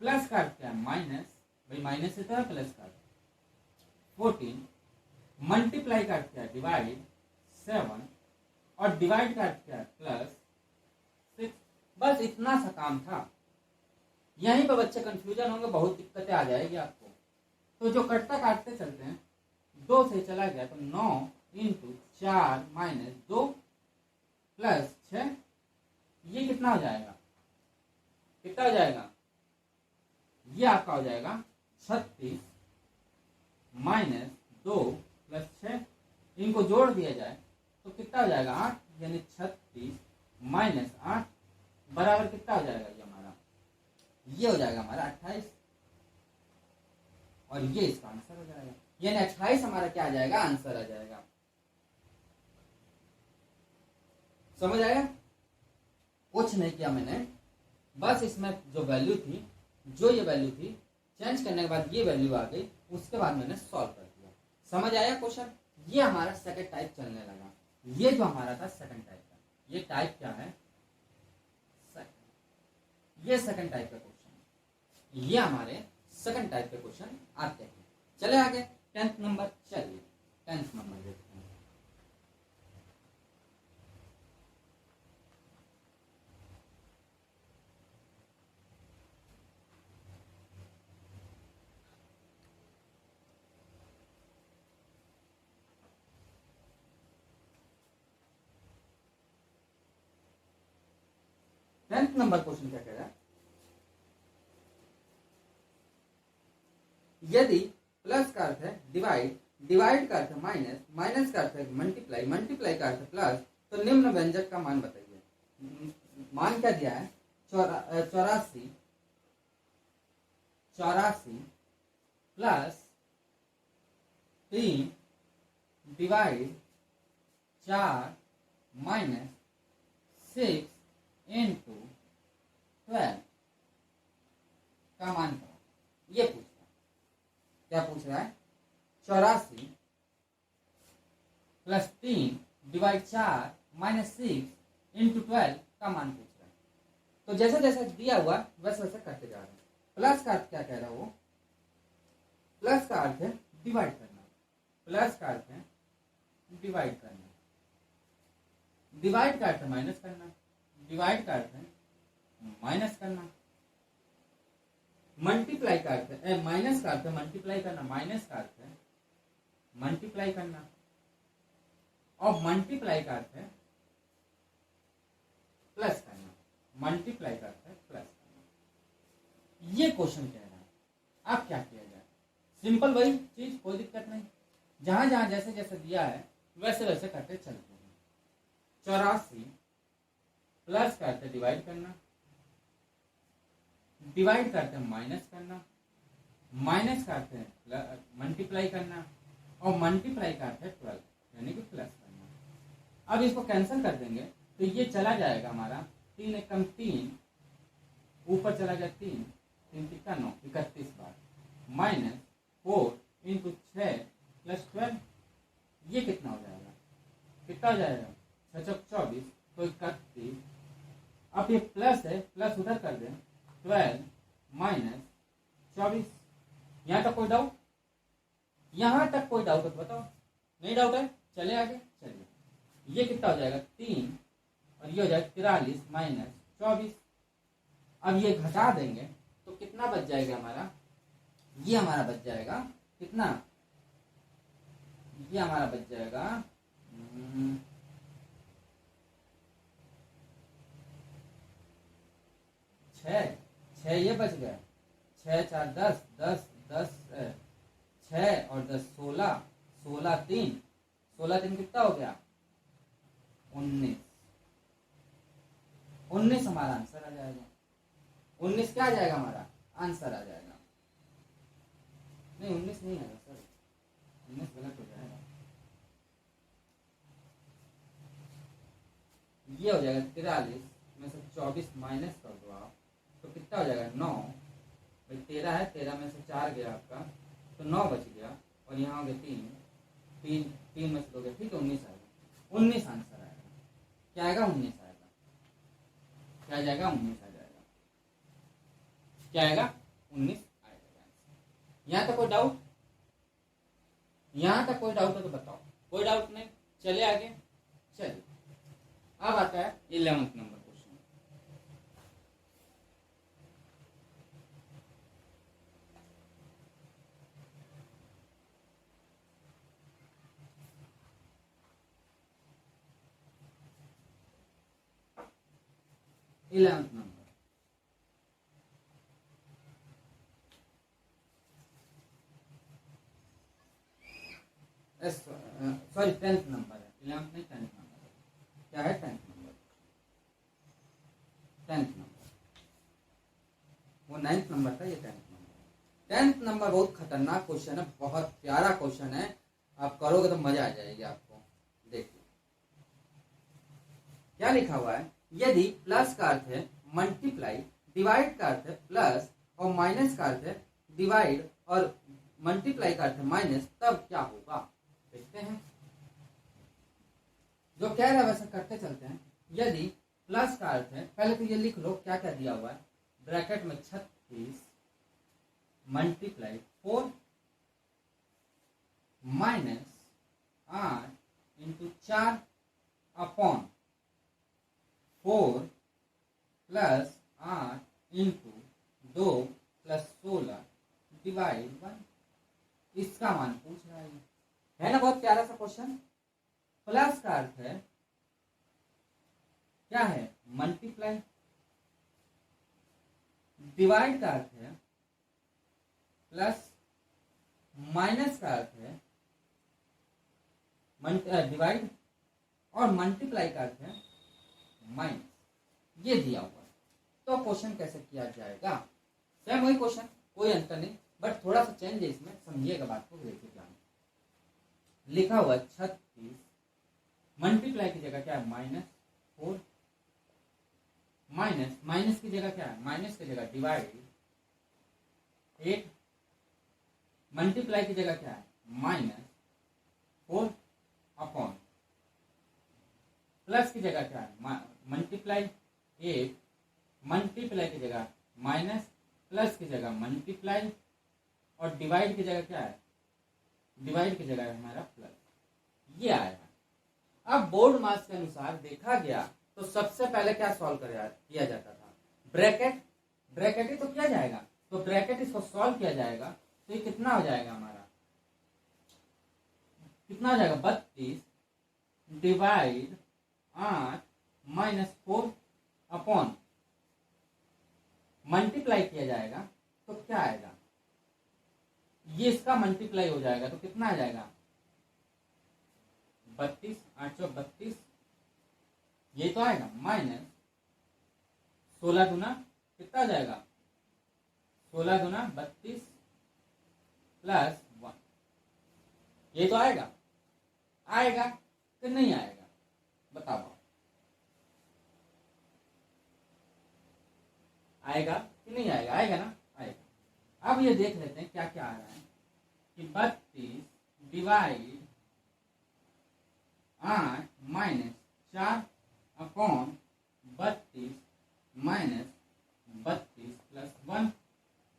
Speaker 1: प्लस का अर्थ क्या है? माइनस। भाई माइनस से तो है प्लस का अर्थ। 14 मल्टीप्लाई का अर्थ क्या है? डिवाइड 7, और डिवाइड का अर्थ क्या है? प्लस 6। बस इतना सा काम था। यहीं पर बच्चे कंफ्यूजन होंगे, बहुत दिक्कतें आ जाएगी आपको। तो जो कटता काटते चलते हैं, 2 से चला गया तो 9 इंटू 4 माइनस 2 प्लस 6, ये कितना हो जाएगा? कितना हो जाएगा? ये आपका हो जाएगा 36 माइनस 2 प्लस 6। इनको जोड़ दिया जाए तो कितना हो जाएगा? 8, यानी 36 माइनस 8 बराबर कितना हो जाएगा? ये हमारा, ये हो जाएगा हमारा 28, और ये इसका आंसर हो जाएगा। यानी 28 हमारा क्या आ जाएगा? आंसर आ जाएगा। समझ आया? कुछ नहीं किया मैंने, बस इसमें जो वैल्यू थी, जो ये वैल्यू थी, चेंज करने के बाद ये वैल्यू आ गई, उसके बाद मैंने सॉल्व कर दिया। समझ आया क्वेश्चन? ये हमारा सेकंड टाइप चलने लगा। ये जो हमारा था सेकंड टाइप का, ये टाइप क्या है? ये सेकंड टाइप का क्वेश्चन, ये हमारे सेकंड टाइप के क्वेश्चन आते हैं। चले आगे 10th नंबर। चलिए 10th नंबर देखते हैं। टेंथ नंबर क्वेश्चन क्या कह रहा है? यदि प्लस का अर्थ है डिवाइड, डिवाइड का अर्थ है माइनस, माइनस का अर्थ है मल्टीप्लाई, मल्टीप्लाई का अर्थ है प्लस, तो निम्न व्यंजक का मान बताइए। मान क्या दिया है? 84 प्लस 3 डिवाइड 4 माइनस 6 इंटू 12 का मान करो। ये पूछ रहा है। क्या पूछ रहा है? 84 प्लस 3 डिवाइड 4 माइनस 6 इंटू 12 का मान पूछ रहा है। तो जैसे जैसे दिया हुआ वैसे वैसे करते जा रहे हैं। प्लस का अर्थ क्या कह रहा है वो? प्लस का अर्थ है डिवाइड करना। प्लस का अर्थ है डिवाइड करना। डिवाइड का अर्थ है माइनस करना। डिवाइड का अर्थ है माइनस करना। मल्टीप्लाई का अर्थ है, माइनस का अर्थ है मल्टीप्लाई करना। माइनस का अर्थ है मल्टीप्लाई करना, और मल्टीप्लाई का अर्थ है प्लस करना। मल्टीप्लाई का अर्थ है प्लस करना। ये क्वेश्चन कह रहा है। अब क्या किया जाए? सिंपल वही चीज, कोई दिक्कत नहीं। जहां जहां जैसे जैसे दिया है वैसे वैसे करते चलते हैं। 84 प्लस का अर्थ है डिवाइड करना, डिवाइड करते हैं माइनस करना, माइनस का अर्थ है मल्टीप्लाई करना, और मल्टीप्लाई का अर्थ है 12 यानी कि प्लस करना। अब इसको कैंसिल कर देंगे तो ये चला जाएगा हमारा 3 एकम 3, ऊपर चला गया 3, 3 तिक्का 9, 31 बार, माइनस 4 इंटू 6 प्लस कितना हो जाएगा 6 चौक 24 तो 31। अब ये प्लस है, प्लस उधर कर दें 12 माइनस 24। यहाँ तक कोई डाउट? यहाँ तक कोई डाउट है तो बताओ। नहीं डाउट है, चले आगे। चलिए ये कितना हो जाएगा 3 और ये हो जाएगा 43 माइनस 24। अब ये घटा देंगे तो कितना बच जाएगा हमारा? ये हमारा बच जाएगा कितना? ये हमारा बच जाएगा 6 ये बच गया। 6 4 10 10 10 6 और 10 16 16 3 16 3 कितना हो गया 19। 19 हमारा आंसर आ जाएगा। 19 क्या आ जाएगा हमारा आंसर आ जाएगा। नहीं 19 नहीं आएगा सर, 19 गलत हो जाएगा। ये हो जाएगा 43 में से 24 माइनस कर दो आप तो कितना हो जाएगा 9। भाई 13 है, 13 में से 4 गया आपका तो 9 बच गया और यहाँ हो गया 3 में से 2 गया, ठीक है 19 आएगा। 19 आंसर आएगा। क्या आएगा 19 आएगा। क्या आ जाएगा 19 आ जाएगा। क्या आएगा 19 आएगा। यहाँ तक कोई डाउट? यहाँ तक कोई डाउट है तो बताओ। कोई डाउट नहीं, चले आगे। चलिए अब आता है 11th number question. Number sorry 10th number है। 11th नहीं 10th नंबर है। क्या है 10th नंबर? 10th number. वो 9th नंबर था, ये 10th नंबर। 10th नंबर बहुत खतरनाक क्वेश्चन है, बहुत प्यारा क्वेश्चन है। आप करोगे तो मजा आ जाएगी आपको। देखिए क्या लिखा हुआ है, यदि प्लस का अर्थ है मल्टीप्लाई, डिवाइड का अर्थ है प्लस और माइनस का अर्थ है डिवाइड और मल्टीप्लाई का अर्थ है माइनस, तब क्या होगा? देखते हैं। जो कह रहा है वैसे करते चलते हैं। यदि प्लस का अर्थ है, पहले तो ये लिख लो क्या क्या दिया हुआ है ब्रैकेट में 36 multiply 4 minus 8 into 4 upon 4 plus 8 into 2 plus 16 divide 1। इसका मान पूछ रहा है ना। बहुत प्यारा सा क्वेश्चन। प्लस का अर्थ है क्या है मल्टीप्लाई, डिवाइड का अर्थ है प्लस, माइनस का अर्थ है डिवाइड और मल्टीप्लाई का अर्थ है माइनस। ये दिया हुआ है तो क्वेश्चन कैसे किया जाएगा? सेम वही क्वेश्चन, कोई अंतर नहीं, बट थोड़ा सा चेंज है इसमें, समझिएगा बात को। देखिए क्या लिखा हुआ 36 मल्टीप्लाई की जगह क्या है -4 माइनस की जगह क्या है माइनस की जगह डिवाइड 8 मल्टीप्लाई की जगह क्या है -4 अपॉन प्लस की जगह क्या है मल्टीप्लाई 8 मल्टीप्लाई की जगह माइनस प्लस की जगह मल्टीप्लाई और डिवाइड की जगह क्या है डिवाइड की जगह है हमारा प्लस। ये आएगा। अब बोर्ड मार्क्स के अनुसार देखा गया तो सबसे पहले क्या सॉल्व किया जाता था ब्रैकेट ही तो किया जाएगा। तो ब्रैकेट इसको सॉल्व किया जाएगा तो ये कितना हो जाएगा हमारा कितना हो जाएगा 32 डिवाइड 8 -4 अपॉन मल्टीप्लाई किया जाएगा तो क्या आएगा ये इसका मल्टीप्लाई हो जाएगा तो कितना आ जाएगा 32 832 ये तो आएगा माइनस 16 गुना कितना हो जाएगा 16 गुना 32 प्लस 1 ये तो आएगा कि नहीं आएगा बताओ आएगा कि नहीं आएगा ना आएगा। अब ये देख लेते हैं क्या क्या आ रहा है कि 32 डिवाइड 8 माइनस 4/32 माइनस 32 प्लस 1,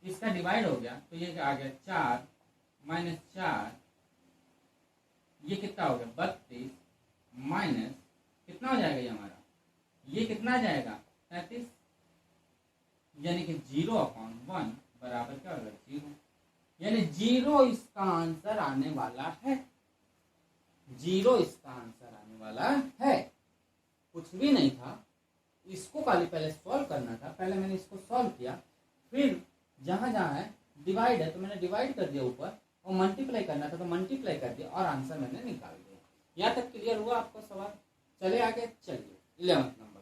Speaker 1: इसका डिवाइड हो गया तो ये आ गया 4 माइनस 4, ये कितना हो गया 32 माइनस कितना हो जाएगा ये हमारा, ये कितना जाएगा 33, यानी कि 0/1 बराबर क्या होगा 0, यानी 0 इसका आंसर आने वाला है, 0 इसका आंसर आने वाला है। कुछ भी नहीं था, इसको खाली पहले सॉल्व करना था, पहले मैंने इसको सॉल्व किया, फिर जहां जहां है डिवाइड है तो मैंने डिवाइड कर दिया ऊपर, और मल्टीप्लाई करना था तो मल्टीप्लाई कर दिया और आंसर मैंने निकाल दिया। यहाँ तक क्लियर हुआ आपको सवाल? चले आगे, चलिए 11वां number question.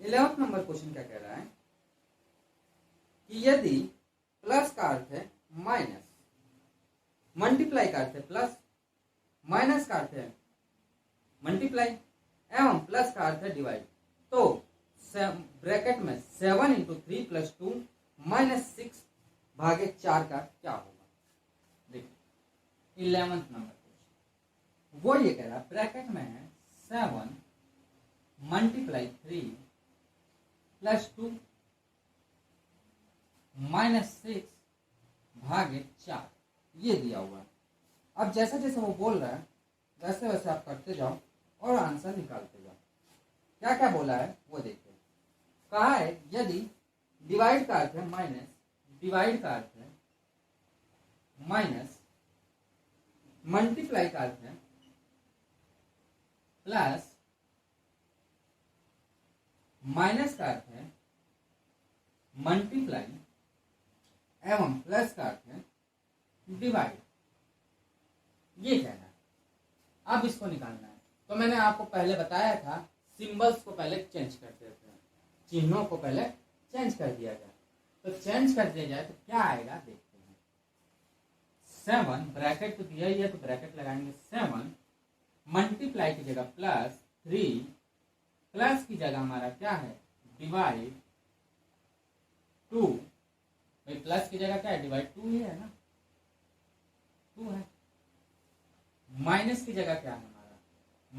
Speaker 1: Eleventh number question क्या कह रहा है कि यदि प्लस का अर्थ है माइनस, मल्टीप्लाई का अर्थ है प्लस, माइनस का अर्थ है मल्टीप्लाई, एवं प्लस का अर्थ है डिवाइड, तो ब्रैकेट में 7 इंटू 3 प्लस 2 माइनस 6 भागे 4 का क्या होगा। देखिए 11th नंबर क्वेश्चन वो ये कह रहा है ब्रैकेट में है 7 मल्टीप्लाई 3 प्लस 2 माइनस 6 भागे 4, ये दिया हुआ है। अब जैसा जैसा वो बोल रहा है वैसे वैसे आप करते जाओ और आंसर निकालते जाओ। क्या क्या बोला है वो देखिए। कहा है यदि डिवाइड का अर्थ है माइनस, डिवाइड का अर्थ है माइनस, मल्टीप्लाई का अर्थ है प्लस, माइनस का अर्थ है मल्टीप्लाई, एवं प्लस का अर्थ है डिवाइड, ये कहना है। अब इसको निकालना है तो मैंने आपको पहले बताया था सिंबल्स को पहले चेंज कर देते हैं, चिन्हों को पहले चेंज कर दिया जाए, तो चेंज कर दिया जाए तो क्या आएगा देखते हैं। 7 ब्रैकेट तो दिया ही है तो ब्रैकेट लगाएंगे, 7 मल्टीप्लाई की जगह प्लस 3, प्लस की जगह हमारा क्या है डिवाइड 2, भाई प्लस की जगह क्या है डिवाइड 2 ही है ना, 2 है, माइनस की जगह क्या है हमारा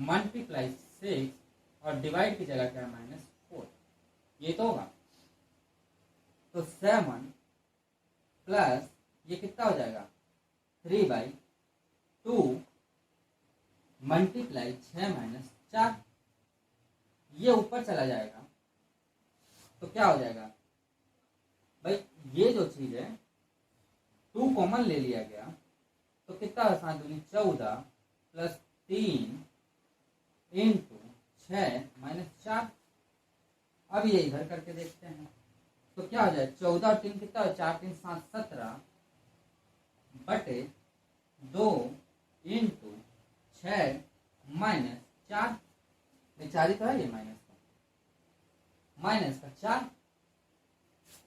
Speaker 1: मल्टीप्लाई 6, और डिवाइड की जगह क्या है -4, ये तो होगा। तो 7 प्लस ये कितना हो जाएगा 3/2 मल्टीप्लाई 6 - 4, ये ऊपर चला जाएगा तो क्या हो जाएगा भाई, ये जो चीज है 2 कॉमन ले लिया गया तो कितना 7 दूनी 14 प्लस 3 इंटू 6 - 4। अब ये इधर करके देखते हैं तो क्या हो जाए 14 और 3 कितना हो, 4 3 7 17 बटे 2 इंटू 6 - 4, 4 ही तो है ये माइनस का 4,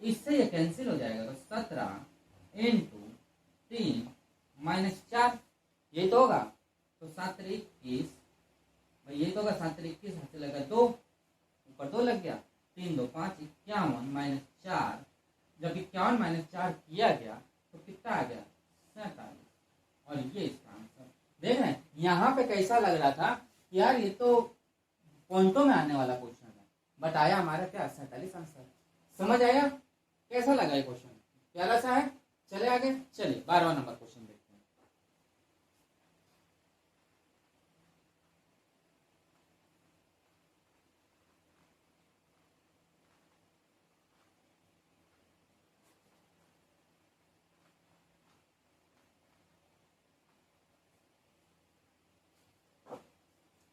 Speaker 1: इससे ये कैंसिल हो जाएगा तो 17 इंटू 3 - 4, ये तो होगा। तो 7 21, भाई ये तो होगा 7 21, हाथ से लगा 2, ऊपर 2 लग गया, 3 2 5 51 - 4, जब 51 - 4 किया गया तो कितना आ गया 47, और ये इसका आंसर। देख रहे हैं यहाँ पे कैसा लग रहा था यार ये तो पॉइंटों में आने वाला क्वेश्चन है, बट आया हमारा क्या 47 आंसर। समझ आया कैसा लगा ये क्वेश्चन, प्यारा सा है। चले आगे, चलिए 12वां नंबर क्वेश्चन देखते हैं।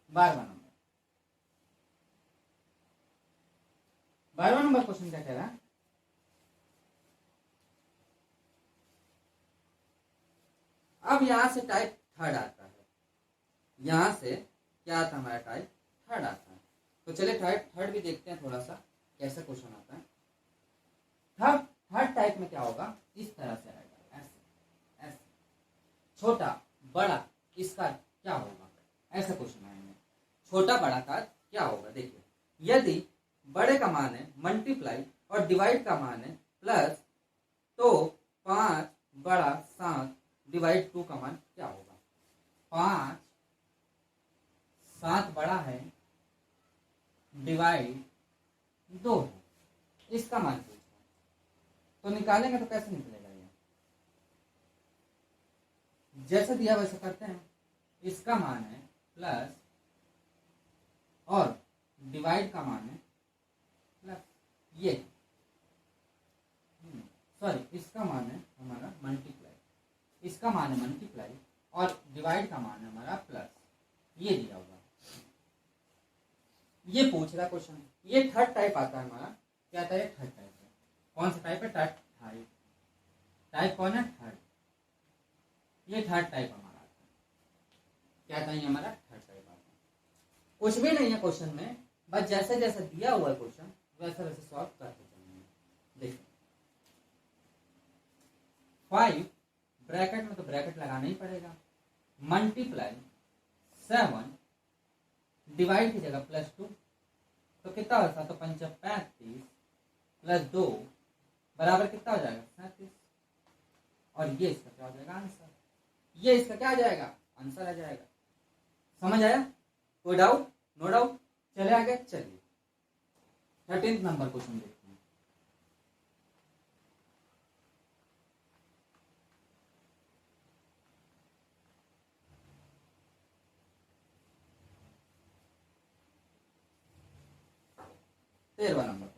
Speaker 1: बारहवां नंबर क्वेश्चन क्या कह रहा है, अब यहां से टाइप थर्ड आता है, यहां से क्या आता है हमारा टाइप थर्ड आता है। तो चलिए थर्ड भी देखते हैं थोड़ा सा कैसा क्वेश्चन आता है। थर्ड टाइप में क्या होगा, इस तरह से आएगा, ऐसे ऐसे, छोटा बड़ा इसका क्या होगा, ऐसा क्वेश्चन आएंगे। छोटा बड़ा का क्या होगा, देखिए यदि बड़े का मान है मल्टीप्लाई और डिवाइड का मान है प्लस, तो 5 बड़ा 7 डिवाइड 2 का मान क्या होगा। 5 7 बड़ा है डिवाइड 2 है, इसका मान पूछा तो निकालेंगे तो कैसे निकलेगा ये, जैसे दिया वैसे करते हैं। इसका मान है प्लस और डिवाइड का मान है प्लस, ये सॉरी इसका मान है हमारा मल्टीप्लाई, इसका मान है मल्टीप्लाई और डिवाइड का मान है हमारा प्लस, ये दिया हुआ, ये पूछ रहा क्वेश्चन। ये थर्ड टाइप आता है हमारा, क्या आता है थर्ड टाइप है। कौन सा टाइप है, थर्ड टाइप कौन है, थर्ड, ये थर्ड टाइप हमारा आता है। क्या आता है हमारा थर्ड टाइप आता है। कुछ भी नहीं है क्वेश्चन में, बस जैसे जैसे दिया हुआ है क्वेश्चन वैसे वैसे सॉल्व करते चलेंगे। देखिए 5 ब्रैकेट में तो ब्रैकेट लगाना ही पड़ेगा, मल्टीप्लाई 7 डिवाइड की जगह +2, तो कितना होता है, तो 5 35 प्लस 2 बराबर कितना हो जाएगा 37, और ये इसका क्या हो जाएगा आंसर, ये इसका क्या आ जाएगा आंसर आ जाएगा। समझ आया, कोई डाउट, नो डाउट। चले आगे, चलिए 13 नंबर क्वेश्चन देखते हैं। तेरहवां नंबर क्वेश्चन,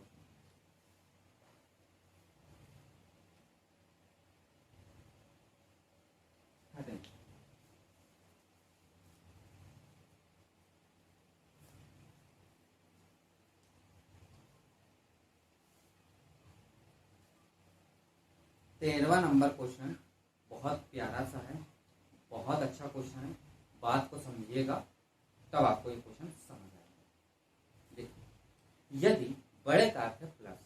Speaker 1: तेरहवां नंबर क्वेश्चन बहुत प्यारा सा है, बहुत अच्छा क्वेश्चन है। बात को समझिएगा तब आपको ये क्वेश्चन समझ आएगा। देखिए यदि बड़े का अर्थ है प्लस,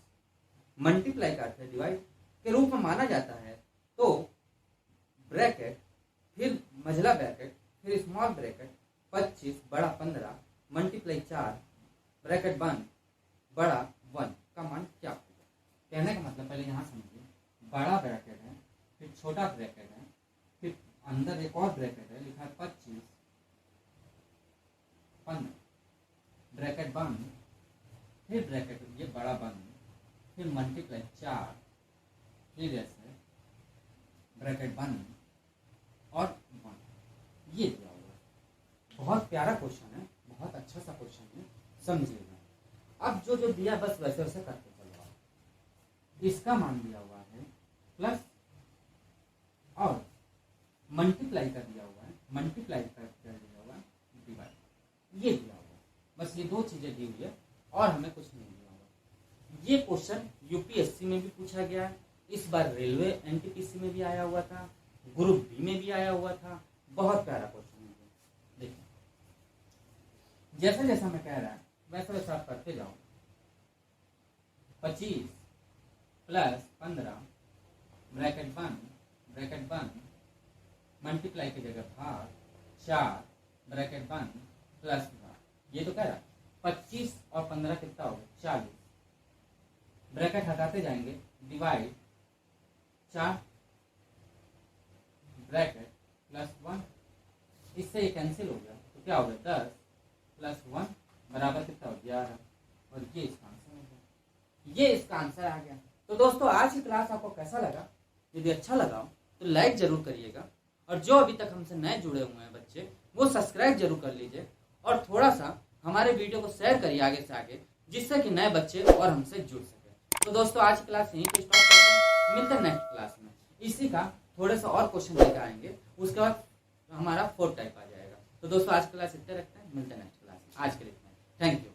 Speaker 1: मल्टीप्लाई का अर्थ है डिवाइड के रूप में माना जाता है, तो ब्रैकेट फिर मझला ब्रैकेट फिर स्मॉल ब्रैकेट 25 बड़ा 15 मल्टीप्लाई 4 ब्रैकेट बंद बड़ा 1 का मान क्या होगा। कहने का मतलब पहले यहाँ समझिए, बड़ा ब्रैकेट है फिर छोटा ब्रैकेट है फिर अंदर एक और ब्रैकेट है, लिखा है 25 15 ब्रैकेट बंद फिर ब्रैकेट ये बड़ा बंद फिर मल्टीप्लाई 4 फिर ऐसे ब्रैकेट बंद और 1, ये दिया हुआ। बहुत प्यारा क्वेश्चन है, बहुत अच्छा सा क्वेश्चन है, समझिएगा। अब जो दिया बस वैसे वैसे करते चलो। इसका मान दिया हुआ है प्लस और मल्टीप्लाई कर दिया हुआ है, मल्टीप्लाई कर दिया हुआ है डिवाइड, ये दिया हुआ है। बस ये दो चीजें दी हुई है और हमें कुछ नहीं दिया हुआ। ये क्वेश्चन यूपीएससी में भी पूछा गया है, इस बार रेलवे एनटीपीसी में भी आया हुआ था, ग्रुप बी में भी आया हुआ था। बहुत प्यारा क्वेश्चन है। देखिए जैसा जैसा मैं कह रहा है वैसा वैसा आप करते जाओ। 25 प्लस 15 ब्रैकेट बंद मल्टीप्लाई की जगह भाग 4 ब्रैकेट बंद प्लस भाग, ये तो कह रहा है 25 और 15 कितना होगा 40, ब्रैकेट हटाते जाएंगे डिवाइड 4 ब्रैकेट प्लस 1, इससे ये कैंसिल हो गया तो क्या होगा 10 प्लस 1 बराबर कितना हो 11, और ये इसका आंसर हो गया, ये इसका आंसर आ गया। तो दोस्तों आज की क्लास आपको कैसा लगा, यदि अच्छा लगा तो लाइक जरूर करिएगा, और जो अभी तक हमसे नए जुड़े हुए हैं बच्चे वो सब्सक्राइब जरूर कर लीजिए, और थोड़ा सा हमारे वीडियो को शेयर करिए आगे से आगे, जिससे कि नए बच्चे और हमसे जुड़ सके। तो दोस्तों आज की क्लास यहीं पे स्टॉप करते हैं, मिलते हैं नेक्स्ट क्लास में। इसी का थोड़े सा और क्वेश्चन लेकर आएंगे, उसके बाद हमारा 4th टाइप आ जाएगा। तो दोस्तों आज की क्लास इतने रखते हैं, मिलते हैं नेक्स्ट क्लास में। आज के लिए थैंक यू।